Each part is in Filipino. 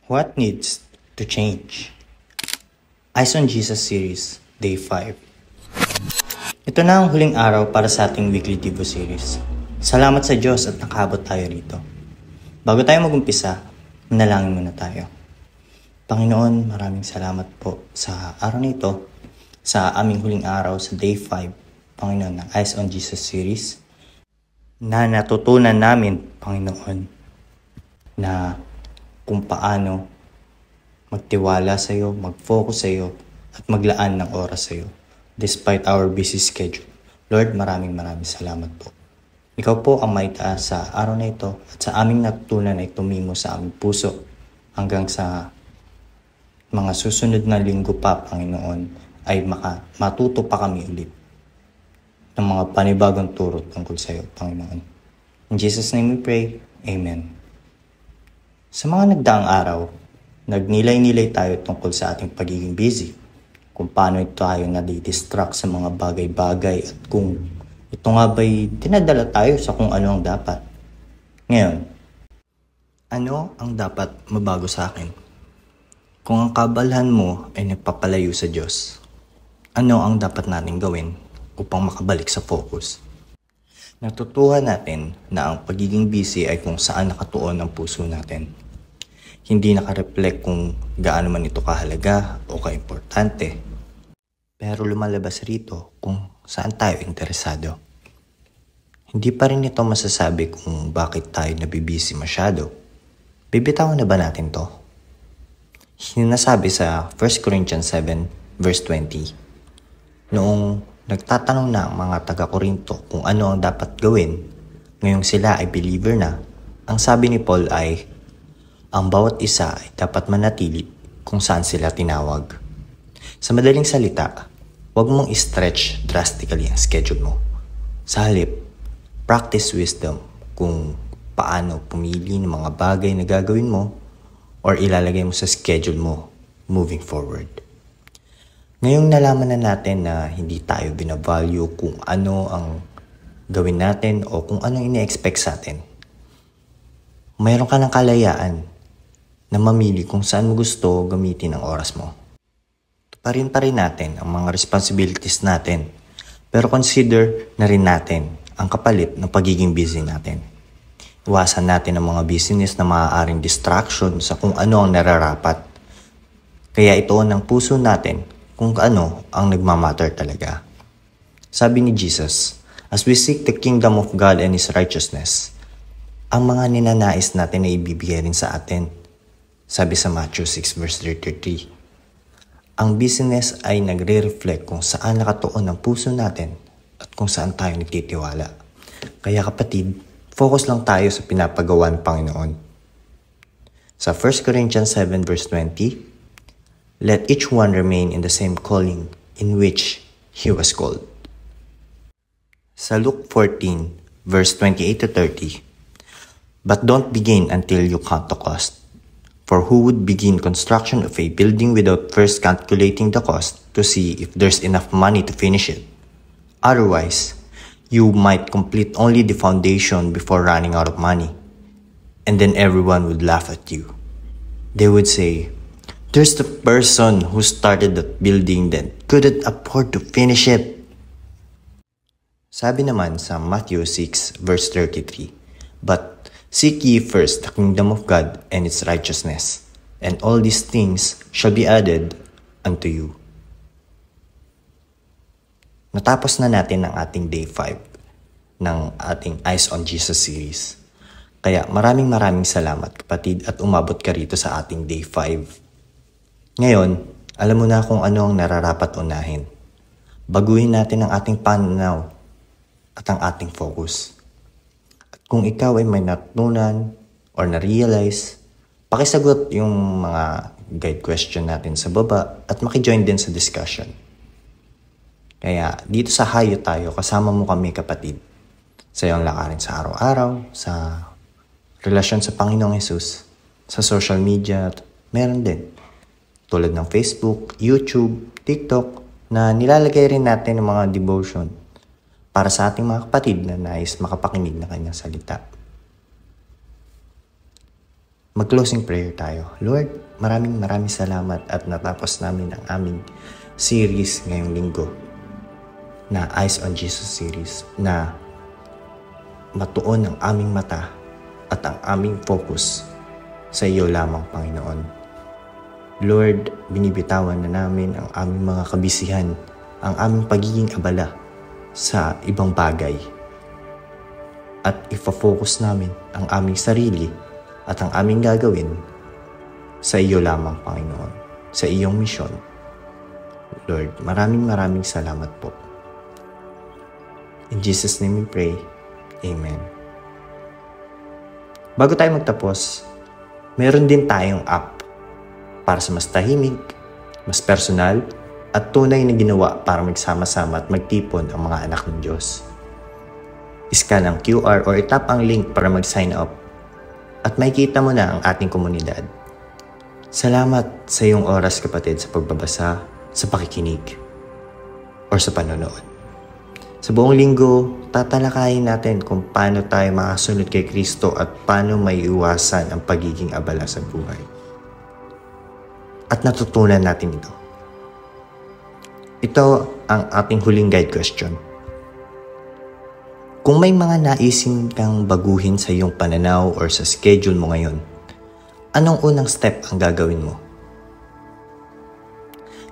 What needs to change? Eyes on Jesus series, Day 5. Ito na ang huling araw para sa ating weekly Devo series. Salamat sa Diyos at nakaabot tayo rito. Bago tayo magumpisa, manalangin muna tayo. Panginoon, maraming salamat po sa araw na ito, sa aming huling araw sa Day 5, Panginoon, ng Eyes on Jesus series, na natutunan namin, Panginoon, na kung paano magtiwala sa iyo, mag-focus sa iyo, at maglaan ng oras sa iyo, despite our busy schedule. Lord, maraming salamat po. Ikaw po ang maitaas sa araw na ito at sa aming natutunan ay tumimo sa aming puso hanggang sa mga susunod na linggo pa, Panginoon, ay matuto pa kami ulit ng mga panibagong turo tungkol sa iyo, Panginoon. In Jesus' name we pray, Amen. Sa mga nagdaang araw, nagnilay-nilay tayo tungkol sa ating pagiging busy, kung paano tayo nadidistract sa mga bagay-bagay at kung ito nga ba'y dinadala tayo sa kung ano ang dapat. Ngayon, ano ang dapat mabago sa akin? Kung ang kaabalahan mo ay nagpapalayo sa Diyos, ano ang dapat natin gawin upang makabalik sa focus? Natutuhan natin na ang pagiging busy ay kung saan nakatuon ang puso natin. Hindi nakareflect kung gaano man ito kahalaga o kaimportante. Pero lumalabas rito kung saan tayo interesado. Hindi pa rin ito masasabi kung bakit tayo nabibisi masyado. Bibitawan na ba natin to? Sinasabi sa 1 Corinthians 7 verse 20, noong nagtatanong na ang mga taga-Korinto kung ano ang dapat gawin, ngayong sila ay believer na, ang sabi ni Paul ay, ang bawat isa ay dapat manatili kung saan sila tinawag. Sa madaling salita, huwag mong i-stretch drastically ang schedule mo. Sa halip, practice wisdom kung paano pumili ng mga bagay na gagawin mo or ilalagay mo sa schedule mo moving forward. Ngayong nalaman na natin na hindi tayo binavalue kung ano ang gawin natin o kung ano ine-expect sa atin, mayroon ka ng kalayaan na mamili kung saan mo gusto gamitin ang oras mo. Tuparin pa rin natin ang mga responsibilities natin, pero consider na rin natin ang kapalit ng pagiging busy natin. Iwasan natin ang mga business na maaaring distraction sa kung ano ang nararapat. Kaya ito ng puso natin kung ano ang nagmamatter talaga. Sabi ni Jesus, as we seek the kingdom of God and His righteousness, ang mga ninanais natin ay ibibigay rin sa atin. Sabi sa Matthew 6 verse 33, ang business ay nagre-reflect kung saan nakatuon ang puso natin at kung saan tayo nagtitiwala. Kaya kapatid, focus lang tayo sa pinapagawa ng Panginoon. Sa 1 Corinthians 7 verse 20, let each one remain in the same calling in which he was called. Sa Luke 14, verse 28 to 30, but don't begin until you count the cost. For who would begin construction of a building without first calculating the cost to see if there's enough money to finish it? Otherwise, you might complete only the foundation before running out of money. And then everyone would laugh at you. They would say, there's the person who started that building then couldn't afford to finish it. Sabi naman sa Matthew 6 verse 33, but seek ye first the kingdom of God and its righteousness, and all these things shall be added unto you. Natapos na natin ang ating Day 5 ng ating Eyes on Jesus series. Kaya maraming salamat kapatid at umabot ka rito sa ating Day 5. Ngayon, alam mo na kung ano ang nararapat unahin. Baguhin natin ang ating pananaw at ang ating focus. At kung ikaw ay may natutunan or na-realize, pakisagot yung mga guide question natin sa baba at makijoin din sa discussion. Kaya dito sa Hayo Tayo, kasama mo kami kapatid sa iyong lakarin sa araw-araw, sa relasyon sa Panginoong Hesus, sa social media, meron din. Tulad ng Facebook, YouTube, TikTok, na nilalagay rin natin ng mga devotion para sa ating mga kapatid na nais makapakinig na kanyang salita. Mag-closing prayer tayo. Lord, maraming salamat at natapos namin ang aming series ngayong linggo na Eyes on Jesus series na matuon ang aming mata at ang aming focus sa iyo lamang, Panginoon. Lord, binibitawan na namin ang aming mga kabisihan, ang aming pagiging abala sa ibang bagay. At ifa-focus namin ang aming sarili at ang aming gagawin sa iyo lamang, Panginoon, sa iyong misyon. Lord, maraming salamat po. In Jesus' name we pray. Amen. Bago tayo magtapos, meron din tayong app para sa mas tahimik, mas personal, at tunay na ginawa para magsama-sama at magtipon ang mga anak ng Diyos. Iscan ang QR or itap ang link para mag-sign up at makikita mo na ang ating komunidad. Salamat sa iyong oras, kapatid, sa pagbabasa, sa pakikinig, or sa panonood. Sa buong linggo, tatalakayin natin kung paano tayo makasunod kay Kristo at paano maiiwasan ang pagiging abala sa buhay. At natutunan natin ito. Ito ang ating huling guide question. Kung may mga naisin kang baguhin sa iyong pananaw or sa schedule mo ngayon, anong unang step ang gagawin mo?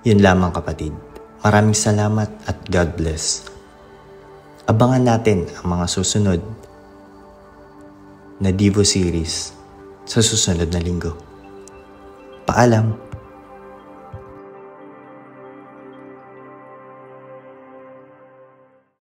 Yun lamang, kapatid. Maraming salamat at God bless. Abangan natin ang mga susunod na Devo series sa susunod na linggo. Paalam!